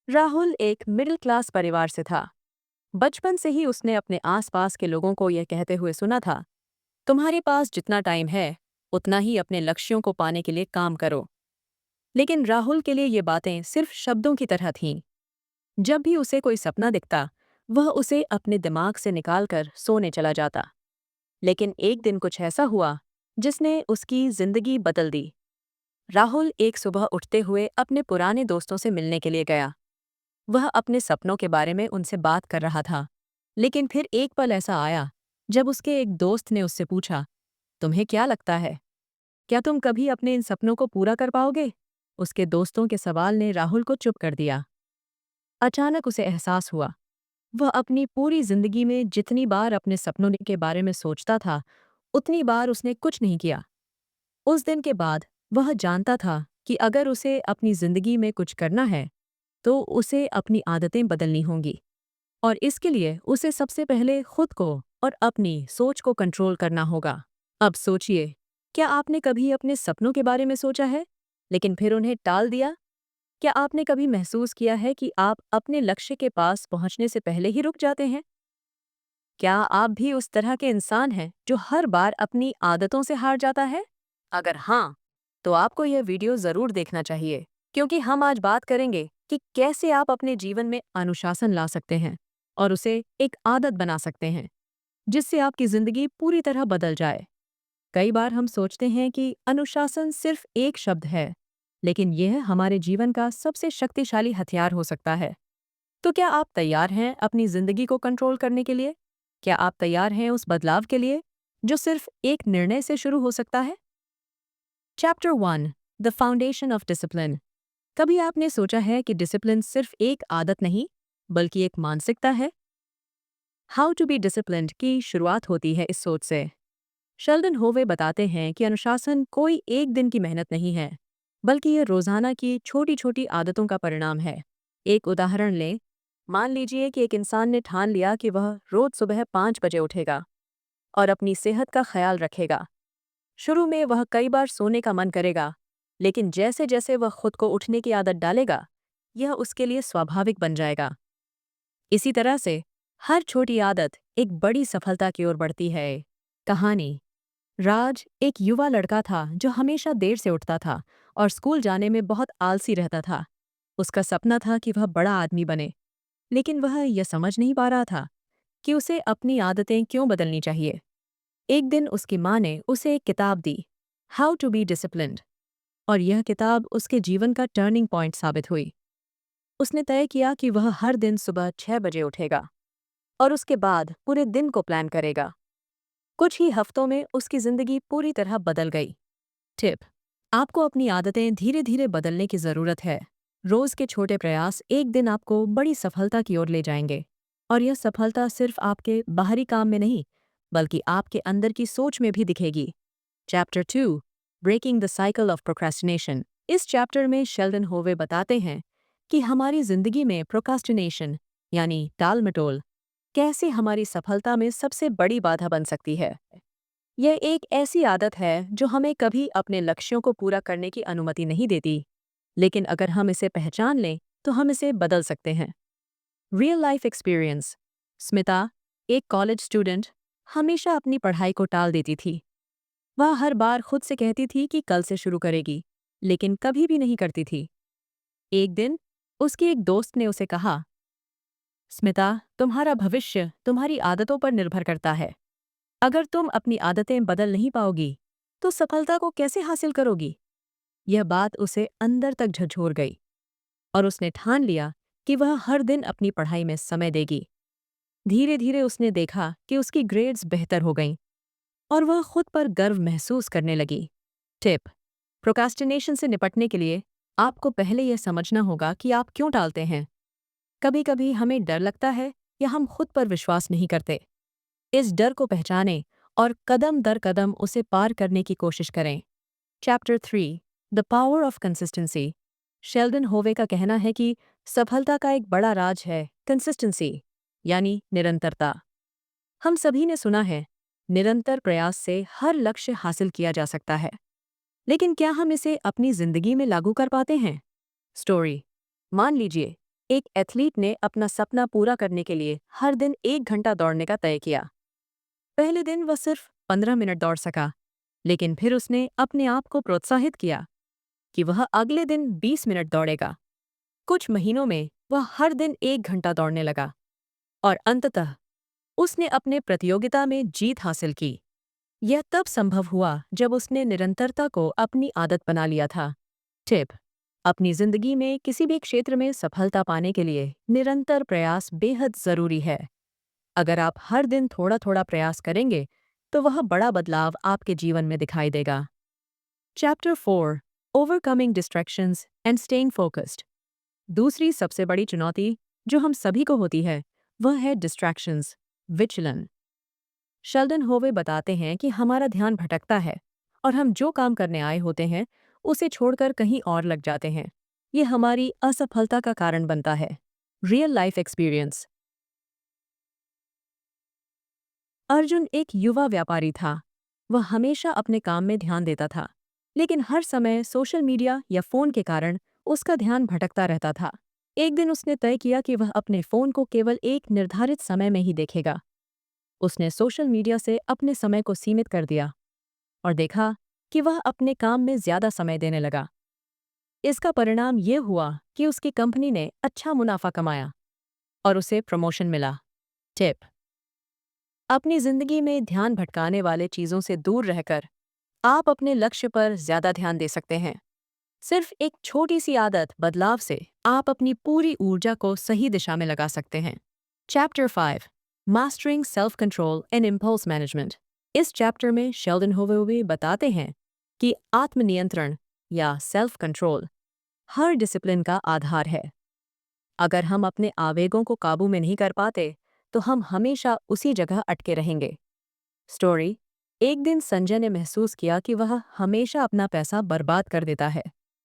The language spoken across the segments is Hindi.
राहुल एक मिडिल क्लास परिवार से था। बचपन से ही उसने अपने आसपास के लोगों को यह कहते हुए सुना था, तुम्हारे पास जितना टाइम है उतना ही अपने लक्ष्यों को पाने के लिए काम करो। लेकिन राहुल के लिए ये बातें सिर्फ शब्दों की तरह थीं। जब भी उसे कोई सपना दिखता, वह उसे अपने दिमाग से निकालकर सोने चला जाता। लेकिन एक दिन कुछ ऐसा हुआ जिसने उसकी जिंदगी बदल दी। राहुल एक सुबह उठते हुए अपने पुराने दोस्तों से मिलने के लिए गया। वह अपने सपनों के बारे में उनसे बात कर रहा था। लेकिन फिर एक पल ऐसा आया जब उसके एक दोस्त ने उससे पूछा, तुम्हें क्या लगता है, क्या तुम कभी अपने इन सपनों को पूरा कर पाओगे? उसके दोस्तों के सवाल ने राहुल को चुप कर दिया। अचानक उसे एहसास हुआ, वह अपनी पूरी जिंदगी में जितनी बार अपने सपनों के बारे में सोचता था, उतनी बार उसने कुछ नहीं किया। उस दिन के बाद वह जानता था कि अगर उसे अपनी जिंदगी में कुछ करना है, तो उसे अपनी आदतें बदलनी होंगी। और इसके लिए उसे सबसे पहले खुद को और अपनी सोच को कंट्रोल करना होगा। अब सोचिए, क्या आपने कभी अपने सपनों के बारे में सोचा है, लेकिन फिर उन्हें टाल दिया? क्या आपने कभी महसूस किया है कि आप अपने लक्ष्य के पास पहुंचने से पहले ही रुक जाते हैं? क्या आप भी उस तरह के इंसान हैं जो हर बार अपनी आदतों से हार जाता है? अगर हाँ, तो आपको यह वीडियो जरूर देखना चाहिए, क्योंकि हम आज बात करेंगे कि कैसे आप अपने जीवन में अनुशासन ला सकते हैं और उसे एक आदत बना सकते हैं, जिससे आपकी जिंदगी पूरी तरह बदल जाए। कई बार हम सोचते हैं कि अनुशासन सिर्फ एक शब्द है, लेकिन यह हमारे जीवन का सबसे शक्तिशाली हथियार हो सकता है। तो क्या आप तैयार हैं अपनी जिंदगी को कंट्रोल करने के लिए? क्या आप तैयार हैं उस बदलाव के लिए जो सिर्फ एक निर्णय से शुरू हो सकता है? Chapter 1, the foundation of discipline. कभी आपने सोचा है कि डिसिप्लिन सिर्फ एक आदत नहीं, बल्कि एक मानसिकता है? हाउ टू बी डिसिप्लिन्ड की शुरुआत होती है इस सोच से। शेल्डन होवे बताते हैं कि अनुशासन कोई एक दिन की मेहनत नहीं है, बल्कि ये रोजाना की छोटी छोटी आदतों का परिणाम है। एक उदाहरण लें। मान लीजिए कि एक इंसान ने ठान लिया कि वह रोज सुबह 5 बजे उठेगा और अपनी सेहत का ख्याल रखेगा। शुरू में वह कई बार सोने का मन करेगा, लेकिन जैसे जैसे वह खुद को उठने की आदत डालेगा, यह उसके लिए स्वाभाविक बन जाएगा। इसी तरह से हर छोटी आदत एक बड़ी सफलता की ओर बढ़ती है। कहानी। राज एक युवा लड़का था जो हमेशा देर से उठता था और स्कूल जाने में बहुत आलसी रहता था। उसका सपना था कि वह बड़ा आदमी बने, लेकिन वह यह समझ नहीं पा रहा था कि उसे अपनी आदतें क्यों बदलनी चाहिए। एक दिन उसकी माँ ने उसे एक किताब दी, हाउ टू बी डिसिप्लिन्ड, और यह किताब उसके जीवन का टर्निंग पॉइंट साबित हुई। उसने तय किया कि वह हर दिन सुबह 6 बजे उठेगा और उसके बाद पूरे दिन को प्लान करेगा। कुछ ही हफ्तों में उसकी जिंदगी पूरी तरह बदल गई। टिप: आपको अपनी आदतें धीरे धीरे बदलने की जरूरत है। रोज के छोटे प्रयास एक दिन आपको बड़ी सफलता की ओर ले जाएंगे। और यह सफलता सिर्फ आपके बाहरी काम में नहीं, बल्कि आपके अंदर की सोच में भी दिखेगी। Chapter 2, breaking the cycle of procrastination. इस चैप्टर में शेल्डन होवे बताते हैं कि हमारी जिंदगी में प्रोक्रास्टिनेशन यानी टाल मटोल कैसे हमारी सफलता में सबसे बड़ी बाधा बन सकती है। यह एक ऐसी आदत है जो हमें कभी अपने लक्ष्यों को पूरा करने की अनुमति नहीं देती, लेकिन अगर हम इसे पहचान लें तो हम इसे बदल सकते हैं। Real life experience. स्मिता, एक कॉलेज स्टूडेंट, हमेशा अपनी पढ़ाई को टाल देती थी। वह हर बार खुद से कहती थी कि कल से शुरू करेगी, लेकिन कभी भी नहीं करती थी। एक दिन उसकी एक दोस्त ने उसे कहा, स्मिता, तुम्हारा भविष्य तुम्हारी आदतों पर निर्भर करता है। अगर तुम अपनी आदतें बदल नहीं पाओगी, तो सफलता को कैसे हासिल करोगी? यह बात उसे अंदर तक झकझोर गई और उसने ठान लिया कि वह हर दिन अपनी पढ़ाई में समय देगी। धीरे धीरे उसने देखा कि उसकी ग्रेड्स बेहतर हो गईं और वह खुद पर गर्व महसूस करने लगी। टिप: प्रोक्रास्टिनेशन से निपटने के लिए आपको पहले यह समझना होगा कि आप क्यों टालते हैं। कभी कभी हमें डर लगता है या हम खुद पर विश्वास नहीं करते। इस डर को पहचानें और कदम दर कदम उसे पार करने की कोशिश करें। Chapter 3, the power of consistency. Sheldon होवे का कहना है कि सफलता का एक बड़ा राज है कंसिस्टेंसी, यानी निरंतरता। हम सभी ने सुना है, निरंतर प्रयास से हर लक्ष्य हासिल किया जा सकता है, लेकिन क्या हम इसे अपनी जिंदगी में लागू कर पाते हैं? स्टोरी। मान लीजिए एक एथलीट ने अपना सपना पूरा करने के लिए हर दिन 1 घंटा दौड़ने का तय किया। पहले दिन वह सिर्फ 15 मिनट दौड़ सका, लेकिन फिर उसने अपने आप को प्रोत्साहित किया कि वह अगले दिन 20 मिनट दौड़ेगा। कुछ महीनों में वह हर दिन 1 घंटा दौड़ने लगा और अंततः उसने अपने प्रतियोगिता में जीत हासिल की। यह तब संभव हुआ जब उसने निरंतरता को अपनी आदत बना लिया था। टिप: अपनी जिंदगी में किसी भी क्षेत्र में सफलता पाने के लिए निरंतर प्रयास बेहद जरूरी है। अगर आप हर दिन थोड़ा थोड़ा प्रयास करेंगे तो वह बड़ा बदलाव आपके जीवन में दिखाई देगा। Chapter 4: overcoming distractions and staying focused. दूसरी सबसे बड़ी चुनौती जो हम सभी को होती है वह है डिस्ट्रैक्शंस, विचलन। शेल्डन होवे बताते हैं कि हमारा ध्यान भटकता है और हम जो काम करने आए होते हैं उसे छोड़कर कहीं और लग जाते हैं। ये हमारी असफलता का कारण बनता है। Real life experience. अर्जुन एक युवा व्यापारी था। वह हमेशा अपने काम में ध्यान देता था, लेकिन हर समय सोशल मीडिया या फोन के कारण उसका ध्यान भटकता रहता था। एक दिन उसने तय किया कि वह अपने फोन को केवल एक निर्धारित समय में ही देखेगा। उसने सोशल मीडिया से अपने समय को सीमित कर दिया और देखा कि वह अपने काम में ज्यादा समय देने लगा। इसका परिणाम ये हुआ कि उसकी कंपनी ने अच्छा मुनाफा कमाया और उसे प्रमोशन मिला। टिप: अपनी जिंदगी में ध्यान भटकाने वाले चीजों से दूर रहकर आप अपने लक्ष्य पर ज्यादा ध्यान दे सकते हैं। सिर्फ एक छोटी सी आदत बदलाव से आप अपनी पूरी ऊर्जा को सही दिशा में लगा सकते हैं। Chapter 5: mastering self control and impulse management. इस चैप्टर में शेल्डन होवे बताते हैं कि आत्मनियंत्रण या सेल्फ कंट्रोल हर डिसिप्लिन का आधार है। अगर हम अपने आवेगों को काबू में नहीं कर पाते तो हम हमेशा उसी जगह अटके रहेंगे। स्टोरी: एक दिन संजय ने महसूस किया कि वह हमेशा अपना पैसा बर्बाद कर देता है।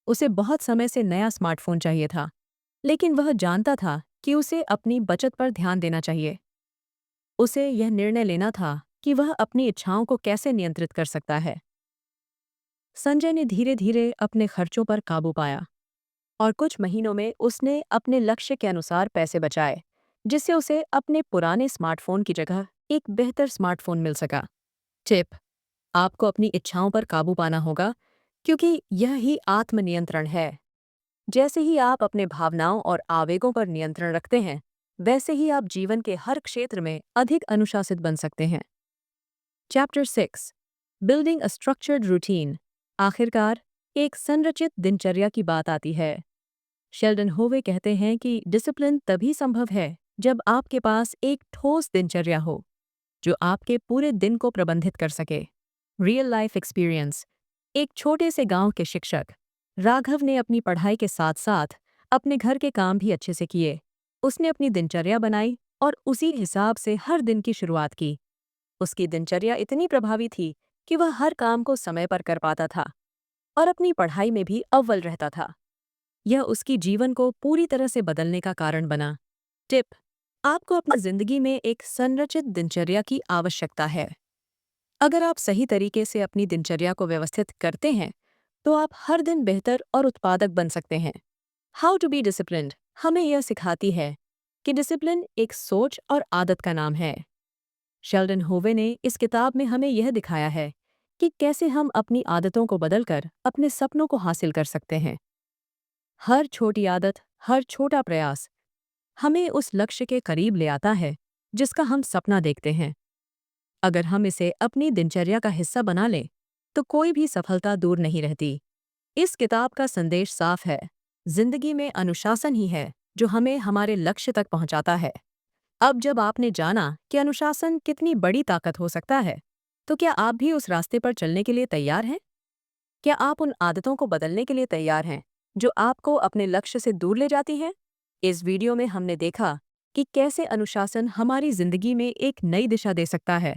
उसे बहुत समय से नया स्मार्टफोन चाहिए था, लेकिन वह जानता था कि उसे अपनी बचत पर ध्यान देना चाहिए। उसे यह निर्णय लेना था कि वह अपनी इच्छाओं को कैसे नियंत्रित कर सकता है। संजय ने धीरे धीरे अपने खर्चों पर काबू पाया और कुछ महीनों में उसने अपने लक्ष्य के अनुसार पैसे बचाए, जिससे उसे अपने पुराने स्मार्टफोन की जगह एक बेहतर स्मार्टफोन मिल सका। टिप: आपको अपनी इच्छाओं पर काबू पाना होगा, क्योंकि यह ही आत्मनियंत्रण है। जैसे ही आप अपने भावनाओं और आवेगों पर नियंत्रण रखते हैं, वैसे ही आप जीवन के हर क्षेत्र में अधिक अनुशासित बन सकते हैं। Chapter 6: building a structured routine. आखिरकार एक संरचित दिनचर्या की बात आती है। शेल्डन होवे कहते हैं कि डिसिप्लिन तभी संभव है जब आपके पास एक ठोस दिनचर्या हो जो आपके पूरे दिन को प्रबंधित कर सके। Real life experience. एक छोटे से गांव के शिक्षक राघव ने अपनी पढ़ाई के साथ साथ अपने घर के काम भी अच्छे से किए। उसने अपनी दिनचर्या बनाई और उसी हिसाब से हर दिन की शुरुआत की। उसकी दिनचर्या इतनी प्रभावी थी कि वह हर काम को समय पर कर पाता था और अपनी पढ़ाई में भी अव्वल रहता था। यह उसकी जीवन को पूरी तरह से बदलने का कारण बना। टिप: आपको अपनी जिंदगी में एक संरचित दिनचर्या की आवश्यकता है। अगर आप सही तरीके से अपनी दिनचर्या को व्यवस्थित करते हैं तो आप हर दिन बेहतर और उत्पादक बन सकते हैं। हाउ टू बी डिसिप्लिन्ड हमें यह सिखाती है कि डिसिप्लिन एक सोच और आदत का नाम है। शेल्डन होवे ने इस किताब में हमें यह दिखाया है कि कैसे हम अपनी आदतों को बदलकर अपने सपनों को हासिल कर सकते हैं। हर छोटी आदत, हर छोटा प्रयास हमें उस लक्ष्य के करीब ले आता है जिसका हम सपना देखते हैं। अगर हम इसे अपनी दिनचर्या का हिस्सा बना लें तो कोई भी सफलता दूर नहीं रहती। इस किताब का संदेश साफ है: जिंदगी में अनुशासन ही है जो हमें हमारे लक्ष्य तक पहुंचाता है। अब जब आपने जाना कि अनुशासन कितनी बड़ी ताकत हो सकता है, तो क्या आप भी उस रास्ते पर चलने के लिए तैयार हैं? क्या आप उन आदतों को बदलने के लिए तैयार हैं जो आपको अपने लक्ष्य से दूर ले जाती हैं? इस वीडियो में हमने देखा कि कैसे अनुशासन हमारी जिंदगी में एक नई दिशा दे सकता है,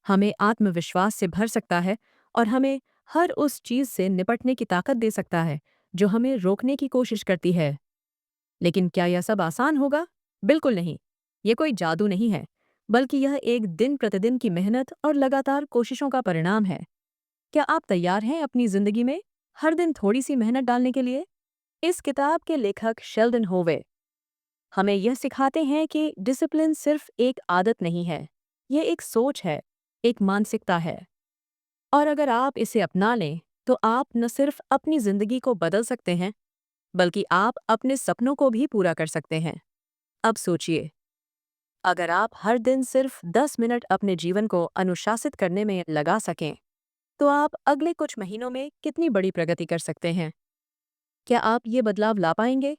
हमें आत्मविश्वास से भर सकता है और हमें हर उस चीज से निपटने की ताकत दे सकता है जो हमें रोकने की कोशिश करती है। लेकिन क्या यह सब आसान होगा? बिल्कुल नहीं। ये कोई जादू नहीं है, बल्कि यह एक दिन प्रतिदिन की मेहनत और लगातार कोशिशों का परिणाम है। क्या आप तैयार हैं अपनी जिंदगी में हर दिन थोड़ी सी मेहनत डालने के लिए? इस किताब के लेखक शेल्डन होवे हमें यह सिखाते हैं कि डिसिप्लिन सिर्फ एक आदत नहीं है, ये एक सोच है, एक मानसिकता है। और अगर आप इसे अपना लें, तो आप न सिर्फ अपनी ज़िंदगी को बदल सकते हैं, बल्कि आप अपने सपनों को भी पूरा कर सकते हैं। अब सोचिए, अगर आप हर दिन सिर्फ 10 मिनट अपने जीवन को अनुशासित करने में लगा सकें, तो आप अगले कुछ महीनों में कितनी बड़ी प्रगति कर सकते हैं। क्या आप ये बदलाव ला पाएंगे?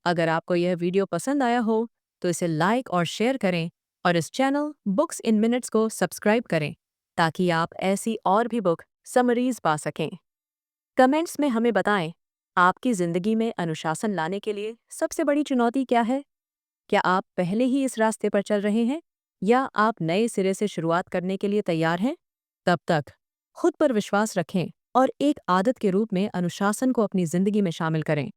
अगर आपको यह वीडियो पसंद आया हो, तो इसे लाइक और शेयर करें और इस चैनल बुक्स इन मिनट्स को सब्सक्राइब करें, ताकि आप ऐसी और भी बुक समरीज पा सकें। कमेंट्स में हमें बताएं, आपकी ज़िंदगी में अनुशासन लाने के लिए सबसे बड़ी चुनौती क्या है? क्या आप पहले ही इस रास्ते पर चल रहे हैं, या आप नए सिरे से शुरुआत करने के लिए तैयार हैं? तब तक खुद पर विश्वास रखें और एक आदत के रूप में अनुशासन को अपनी ज़िंदगी में शामिल करें,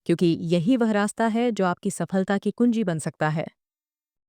क्योंकि यही वह रास्ता है जो आपकी सफलता की कुंजी बन सकता है।